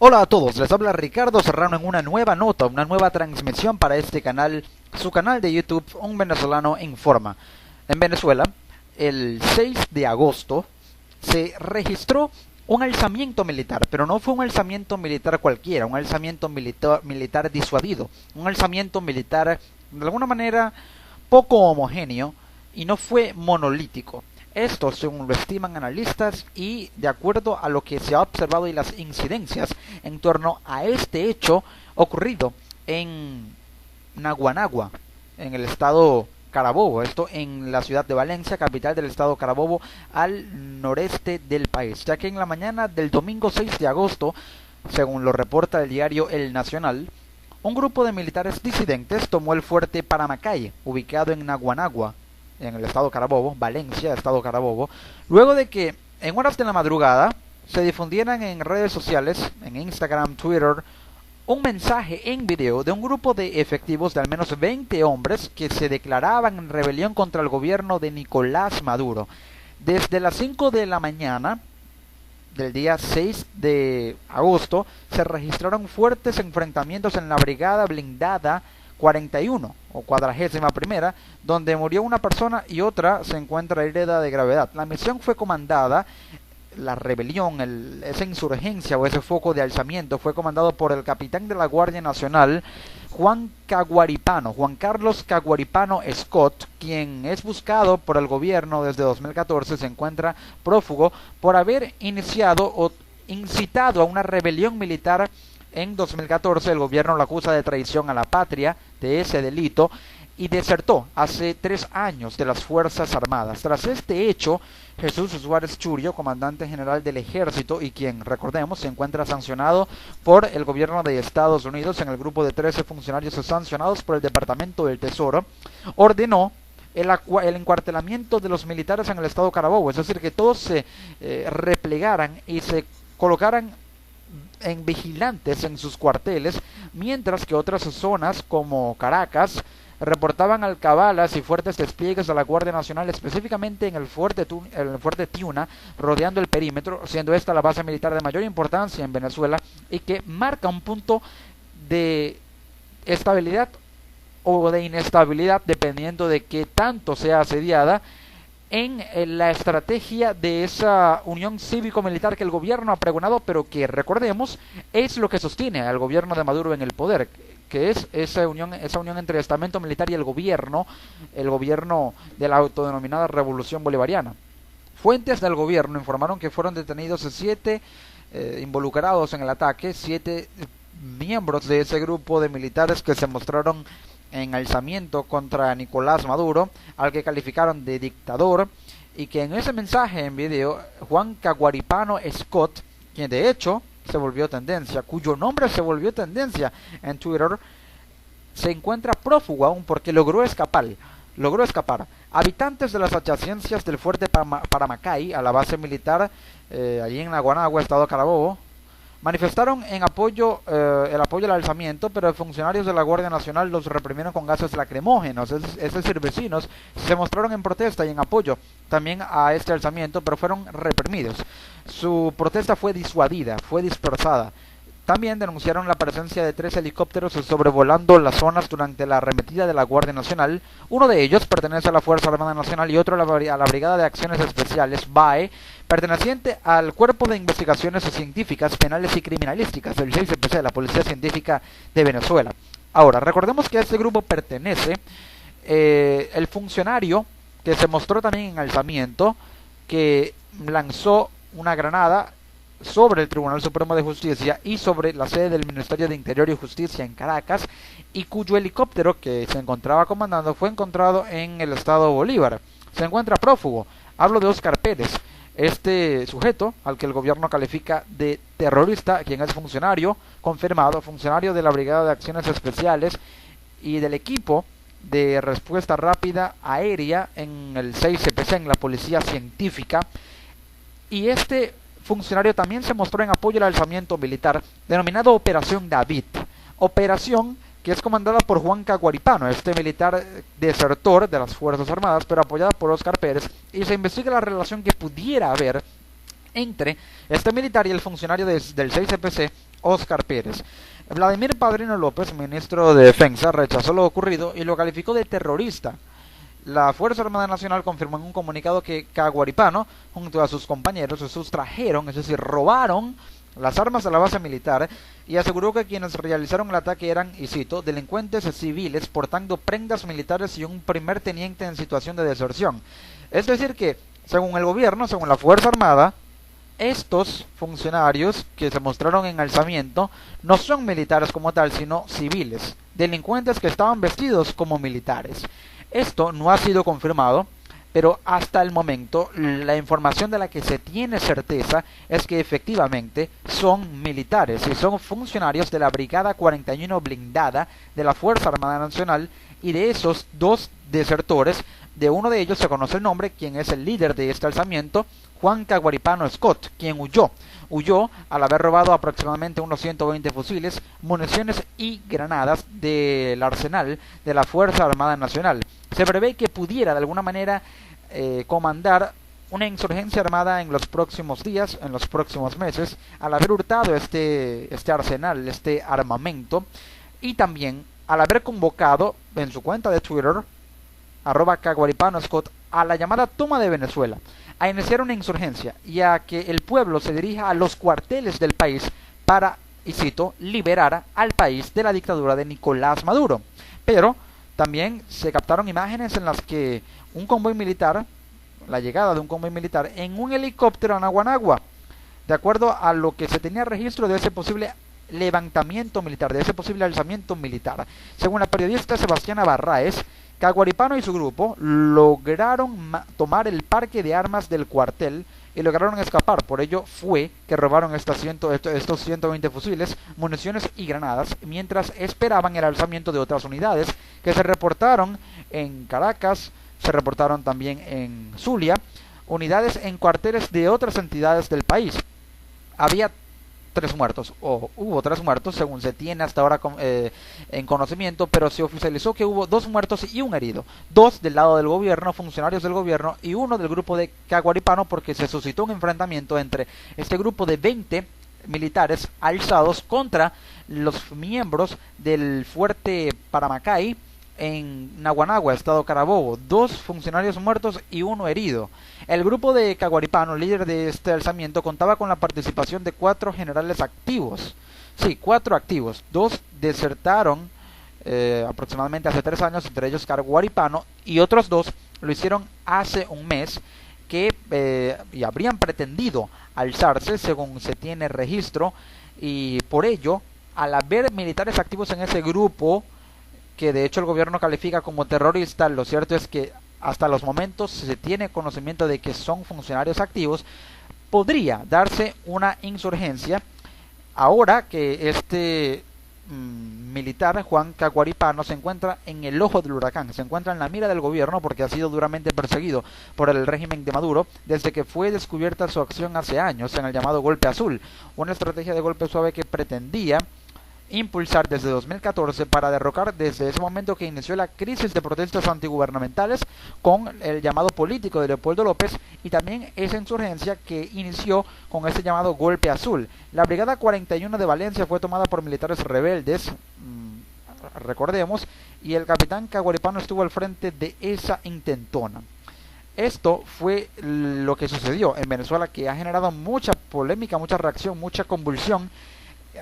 Hola a todos, les habla Ricardo Serrano en una nueva nota, una nueva transmisión para este canal, su canal de YouTube, Un Venezolano Informa. En Venezuela, el 6 de agosto, se registró un alzamiento militar, pero no fue un alzamiento militar cualquiera, un alzamiento militar disuadido, un alzamiento militar de alguna manera poco homogéneo y no fue monolítico. Esto, según lo estiman analistas y de acuerdo a lo que se ha observado y las incidencias en torno a este hecho ocurrido en Naguanagua, en el estado Carabobo, esto en la ciudad de Valencia, capital del estado Carabobo, al noreste del país, ya que en la mañana del domingo 6 de agosto, según lo reporta el diario El Nacional, un grupo de militares disidentes tomó el fuerte Paramacay, ubicado en Naguanagua, en el estado Carabobo, Valencia, estado Carabobo, luego de que en horas de la madrugada se difundieran en redes sociales, en Instagram, Twitter, un mensaje en video de un grupo de efectivos de al menos 20 hombres que se declaraban en rebelión contra el gobierno de Nicolás Maduro. Desde las 5 de la mañana del día 6 de agosto se registraron fuertes enfrentamientos en la brigada blindada 41 o 41ª, donde murió una persona y otra se encuentra herida de gravedad. La misión fue comandada, la rebelión, esa insurgencia o ese foco de alzamiento fue comandado por el capitán de la Guardia Nacional, Juan Carlos Caguaripano Scott, quien es buscado por el gobierno desde 2014, se encuentra prófugo por haber iniciado o incitado a una rebelión militar. En 2014 el gobierno lo acusa de traición a la patria, de ese delito, y desertó hace 3 años de las Fuerzas Armadas. Tras este hecho, Jesús Suárez Churio, comandante general del ejército y quien, recordemos, se encuentra sancionado por el gobierno de Estados Unidos en el grupo de 13 funcionarios sancionados por el Departamento del Tesoro, ordenó el encuartelamiento de los militares en el estado Carabobo, es decir, que todos se replegaran y se colocaran en vigilantes en sus cuarteles, mientras que otras zonas como Caracas reportaban alcabalas y fuertes despliegues de la Guardia Nacional, específicamente en el fuerte Tiuna, rodeando el perímetro, siendo esta la base militar de mayor importancia en Venezuela y que marca un punto de estabilidad o de inestabilidad dependiendo de qué tanto sea asediada en la estrategia de esa unión cívico-militar que el gobierno ha pregonado, pero que, recordemos, es lo que sostiene al gobierno de Maduro en el poder, que es esa unión entre el estamento militar y el gobierno de la autodenominada Revolución Bolivariana. Fuentes del gobierno informaron que fueron detenidos 7 involucrados en el ataque, 7 miembros de ese grupo de militares que se mostraron en alzamiento contra Nicolás Maduro, al que calificaron de dictador, y que en ese mensaje en video, Juan Caguaripano Scott, quien de hecho se volvió tendencia, cuyo nombre se volvió tendencia en Twitter, se encuentra prófugo aún porque logró escapar. Habitantes de las adyacencias del fuerte Paramacay, a la base militar allí en Naguanagua, estado Carabobo, manifestaron el apoyo al alzamiento, pero funcionarios de la Guardia Nacional los reprimieron con gases lacrimógenos, es decir, vecinos se mostraron en protesta y en apoyo también a este alzamiento, pero fueron reprimidos. Su protesta fue disuadida, fue dispersada. También denunciaron la presencia de 3 helicópteros sobrevolando las zonas durante la arremetida de la Guardia Nacional. Uno de ellos pertenece a la Fuerza Armada Nacional y otro a la Brigada de Acciones Especiales, BAE, perteneciente al Cuerpo de Investigaciones Científicas, Penales y Criminalísticas del 6CPC, la Policía Científica de Venezuela. Ahora, recordemos que a este grupo pertenece el funcionario que se mostró también en alzamiento, que lanzó una granada sobre el Tribunal Supremo de Justicia y sobre la sede del Ministerio de Interior y Justicia en Caracas, y cuyo helicóptero que se encontraba comandando fue encontrado en el estado Bolívar. Se encuentra prófugo. Hablo de Oscar Pérez, este sujeto al que el gobierno califica de terrorista, quien es funcionario confirmado, funcionario de la Brigada de Acciones Especiales y del equipo de respuesta rápida aérea en el 6CPC, en la Policía Científica, y este funcionario también se mostró en apoyo al alzamiento militar denominado Operación David, operación que es comandada por Juan Caguaripano, este militar desertor de las Fuerzas Armadas, pero apoyada por Oscar Pérez, y se investiga la relación que pudiera haber entre este militar y el funcionario del 6CPC, Óscar Pérez. Vladimir Padrino López, ministro de Defensa, rechazó lo ocurrido y lo calificó de terrorista. La Fuerza Armada Nacional confirmó en un comunicado que Caguaripano, junto a sus compañeros, se sustrajeron, es decir, robaron las armas de la base militar y aseguró que quienes realizaron el ataque eran, y cito, delincuentes civiles portando prendas militares y un primer teniente en situación de deserción. Es decir que, según el gobierno, según la Fuerza Armada, estos funcionarios que se mostraron en alzamiento no son militares como tal, sino civiles, delincuentes que estaban vestidos como militares. Esto no ha sido confirmado, pero hasta el momento la información de la que se tiene certeza es que efectivamente son militares y son funcionarios de la Brigada 41 blindada de la Fuerza Armada Nacional, y de esos dos desertores, de uno de ellos se conoce el nombre, quien es el líder de este alzamiento, Juan Caguaripano Scott, quien huyó al haber robado aproximadamente unos 120 fusiles, municiones y granadas del arsenal de la Fuerza Armada Nacional. Se prevé que pudiera de alguna manera comandar una insurgencia armada en los próximos días, en los próximos meses, al haber hurtado este arsenal, este armamento, y también al haber convocado en su cuenta de Twitter, @CaguaripaноScott, a la llamada toma de Venezuela, a iniciar una insurgencia y a que el pueblo se dirija a los cuarteles del país para, y cito, liberar al país de la dictadura de Nicolás Maduro. Pero también se captaron imágenes en las que un convoy militar, la llegada de un convoy militar en un helicóptero a Naguanagua, de acuerdo a lo que se tenía registro de ese posible levantamiento militar, de ese posible alzamiento militar. Según la periodista Sebastiana Barraez, Caguaripano y su grupo lograron tomar el parque de armas del cuartel y lograron escapar. Por ello fue que robaron estos 120 fusiles, municiones y granadas, mientras esperaban el alzamiento de otras unidades que se reportaron en Caracas, se reportaron también en Zulia, unidades en cuarteles de otras entidades del país. Había 3 muertos, o hubo 3 muertos según se tiene hasta ahora en conocimiento, pero se oficializó que hubo 2 muertos y un herido, 2 del lado del gobierno, funcionarios del gobierno, y 1 del grupo de Caguaripano, porque se suscitó un enfrentamiento entre este grupo de 20 militares alzados contra los miembros del fuerte Paramacay en Naguanagua, estado Carabobo. 2 funcionarios muertos y 1 herido. El grupo de Caguaripano, líder de este alzamiento, contaba con la participación de 4 generales activos. Sí, 4 activos. 2 desertaron aproximadamente hace 3 años, entre ellos Caguaripano, y otros 2 lo hicieron hace un mes, que y habrían pretendido alzarse según se tiene registro, y por ello, al haber militares activos en ese grupo, que de hecho el gobierno califica como terrorista, lo cierto es que hasta los momentos se tiene conocimiento de que son funcionarios activos, podría darse una insurgencia ahora que este militar, Juan Caguaripano, se encuentra en el ojo del huracán, se encuentra en la mira del gobierno porque ha sido duramente perseguido por el régimen de Maduro desde que fue descubierta su acción hace años en el llamado golpe azul, una estrategia de golpe suave que pretendía impulsar desde 2014 para derrocar desde ese momento que inició la crisis de protestas antigubernamentales con el llamado político de Leopoldo López, y también esa insurgencia que inició con este llamado golpe azul. La Brigada 41 de Valencia fue tomada por militares rebeldes, recordemos, y el capitán Caguaripano estuvo al frente de esa intentona. Esto fue lo que sucedió en Venezuela, que ha generado mucha polémica, mucha reacción, mucha convulsión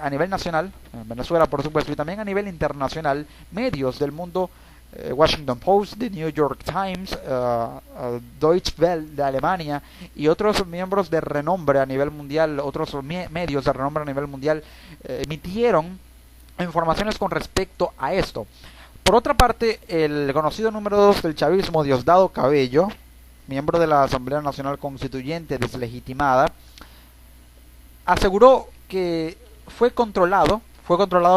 a nivel nacional, en Venezuela por supuesto, y también a nivel internacional. Medios del mundo, Washington Post, The New York Times, Deutsche Welle de Alemania y otros miembros de renombre a nivel mundial, otros medios de renombre a nivel mundial, emitieron informaciones con respecto a esto. Por otra parte, el conocido número 2 del chavismo, Diosdado Cabello, miembro de la Asamblea Nacional Constituyente deslegitimada, aseguró que fue controlado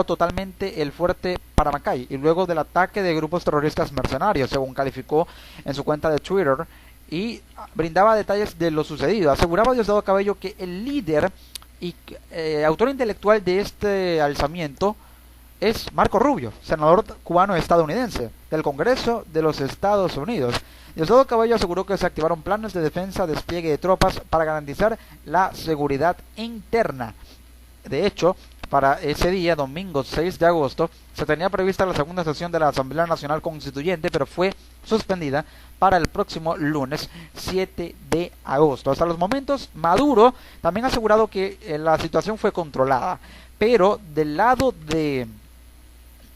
totalmente el fuerte Paramacay y luego del ataque de grupos terroristas mercenarios, según calificó en su cuenta de Twitter, y brindaba detalles de lo sucedido. Aseguraba Diosdado Cabello que el líder y autor intelectual de este alzamiento es Marco Rubio, senador cubano estadounidense del Congreso de los Estados Unidos. Diosdado Cabello aseguró que se activaron planes de defensa, despliegue de tropas para garantizar la seguridad interna. De hecho, Para ese día, domingo 6 de agosto, se tenía prevista la segunda sesión de la Asamblea Nacional Constituyente, pero fue suspendida para el próximo lunes 7 de agosto. Hasta los momentos, Maduro también ha asegurado que la situación fue controlada, pero del lado de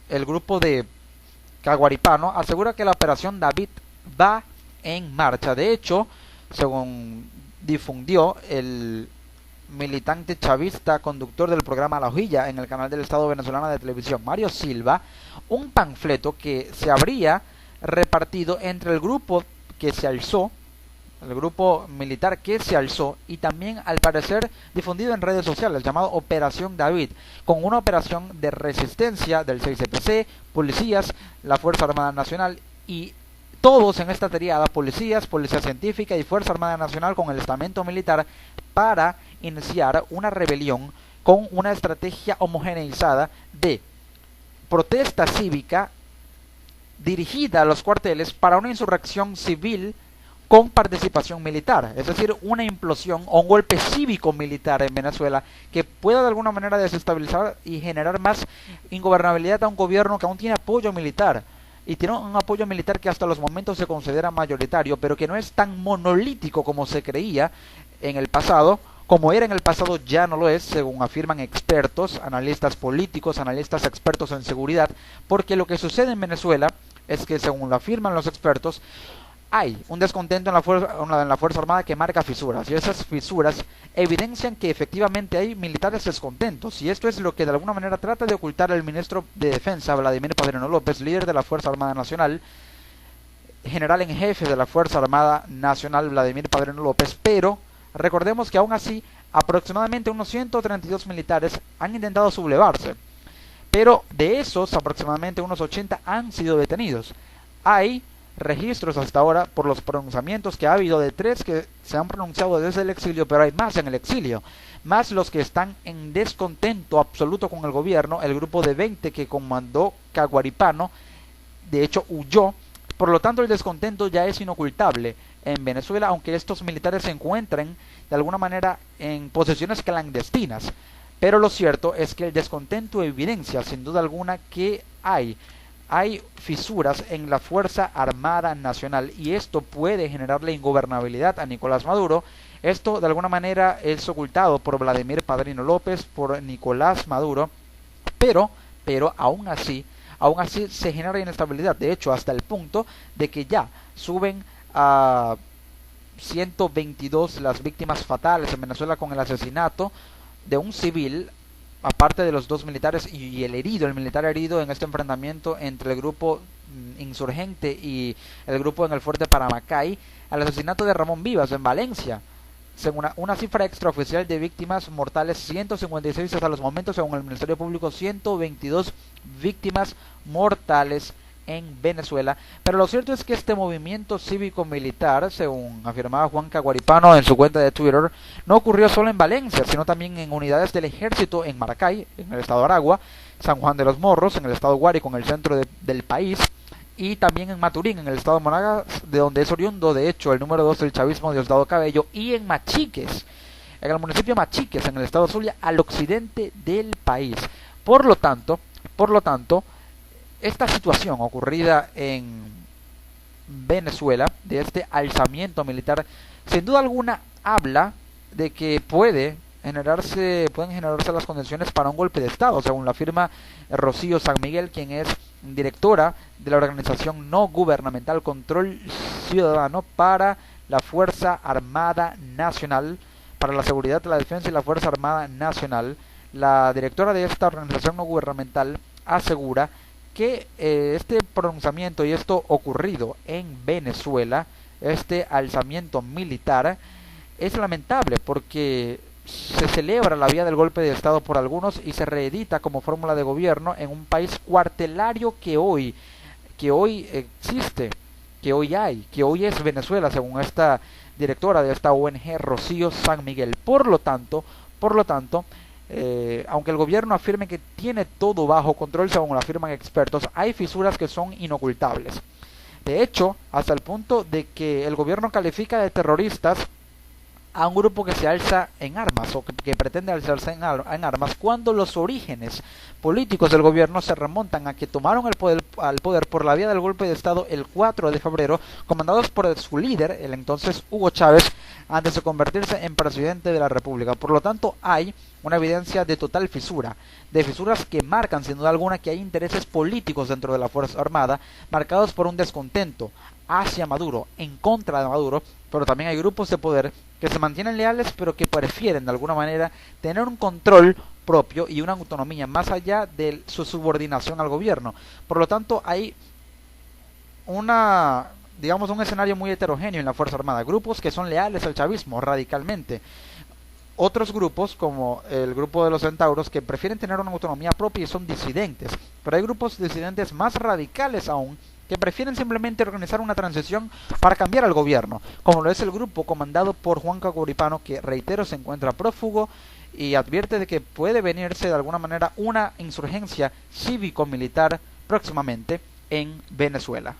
el grupo de Caguaripano asegura que la operación David va en marcha. De hecho, según difundió el militante chavista, conductor del programa La Hojilla en el canal del Estado venezolano de televisión, Mario Silva, un panfleto que se habría repartido entre el grupo que se alzó, el grupo militar que se alzó, y también al parecer difundido en redes sociales, llamado Operación David, con una operación de resistencia del 6CPC, policías, la Fuerza Armada Nacional y todos en esta triada, policías, Policía Científica y Fuerza Armada Nacional con el estamento militar, para iniciar una rebelión con una estrategia homogeneizada de protesta cívica dirigida a los cuarteles para una insurrección civil con participación militar, es decir, una implosión o un golpe cívico-militar en Venezuela que pueda de alguna manera desestabilizar y generar más ingobernabilidad a un gobierno que aún tiene apoyo militar. Y tiene un apoyo militar que hasta los momentos se considera mayoritario, pero que no es tan monolítico como se creía en el pasado. Como era en el pasado, ya no lo es, según afirman expertos, analistas políticos, analistas expertos en seguridad, porque lo que sucede en Venezuela es que, según lo afirman los expertos, hay un descontento en la Fuerza Armada que marca fisuras, y esas fisuras evidencian que efectivamente hay militares descontentos, y esto es lo que de alguna manera trata de ocultar el ministro de Defensa, Vladimir Padrino López, líder de la Fuerza Armada Nacional, general en jefe de la Fuerza Armada Nacional, Vladimir Padrino López. Pero recordemos que aún así aproximadamente unos 132 militares han intentado sublevarse, pero de esos aproximadamente unos 80 han sido detenidos. Hay registros hasta ahora por los pronunciamientos que ha habido de 3 que se han pronunciado desde el exilio, pero hay más en el exilio, más los que están en descontento absoluto con el gobierno. El grupo de 20 que comandó Caguaripano de hecho huyó, por lo tanto el descontento ya es inocultable en Venezuela, aunque estos militares se encuentren de alguna manera en posesiones clandestinas. Pero lo cierto es que el descontento evidencia sin duda alguna que hay fisuras en la Fuerza Armada Nacional, y esto puede generarle ingobernabilidad a Nicolás Maduro. Esto de alguna manera es ocultado por Vladimir Padrino López, por Nicolás Maduro, pero aún así se genera inestabilidad. De hecho, hasta el punto de que ya suben a 122 las víctimas fatales en Venezuela con el asesinato de un civil, aparte de los 2 militares y el militar herido en este enfrentamiento entre el grupo insurgente y el grupo en el fuerte Paramacay, al asesinato de Ramón Vivas en Valencia. Según una cifra extraoficial de víctimas mortales, 156 hasta los momentos, según el Ministerio Público, 122 víctimas mortales en Venezuela. Pero lo cierto es que este movimiento cívico-militar, según afirmaba Juan Caguaripano en su cuenta de Twitter, no ocurrió solo en Valencia, sino también en unidades del ejército en Maracay, en el estado de Aragua, San Juan de los Morros, en el estado Guárico, en el centro del país, y también en Maturín, en el estado de Monagas, de donde es oriundo, de hecho, el número 2 del chavismo, Diosdado Cabello, y en Machiques, en el municipio Machiques, en el estado Zulia, al occidente del país. Por lo tanto, esta situación ocurrida en Venezuela, de este alzamiento militar, sin duda alguna habla de que pueden generarse las condiciones para un golpe de Estado, según la firma Rocío San Miguel, quien es directora de la organización no gubernamental Control Ciudadano para la Fuerza Armada Nacional, para la Seguridad, la Defensa y la Fuerza Armada Nacional. La directora de esta organización no gubernamental asegura que este pronunciamiento y esto ocurrido en Venezuela, este alzamiento militar, es lamentable porque se celebra la vía del golpe de Estado por algunos y se reedita como fórmula de gobierno en un país cuartelario que hoy existe, que hoy es Venezuela, según esta directora de esta ONG, Rocío San Miguel. Por lo tanto, aunque el gobierno afirme que tiene todo bajo control, según lo afirman expertos, hay fisuras que son inocultables. De hecho, hasta el punto de que el gobierno califica de terroristas a un grupo que se alza en armas o que pretende alzarse en armas, cuando los orígenes políticos del gobierno se remontan a que tomaron al poder por la vía del golpe de Estado el 4 de febrero, comandados por su líder, el entonces Hugo Chávez, antes de convertirse en presidente de la República. Por lo tanto, hay una evidencia de total fisura, de fisuras que marcan sin duda alguna que hay intereses políticos dentro de la Fuerza Armada, marcados por un descontento hacia Maduro, en contra de Maduro, pero también hay grupos de poder que se mantienen leales, pero que prefieren de alguna manera tener un control propio y una autonomía más allá de su subordinación al gobierno. Por lo tanto, hay digamos, un escenario muy heterogéneo en la Fuerza Armada. Grupos que son leales al chavismo radicalmente. Otros grupos, como el grupo de los centauros, que prefieren tener una autonomía propia y son disidentes. Pero hay grupos disidentes más radicales aún, que prefieren simplemente organizar una transición para cambiar al gobierno, como lo es el grupo comandado por Juan Caguripano, que, reitero, se encuentra prófugo y advierte de que puede venirse de alguna manera una insurgencia cívico-militar próximamente en Venezuela.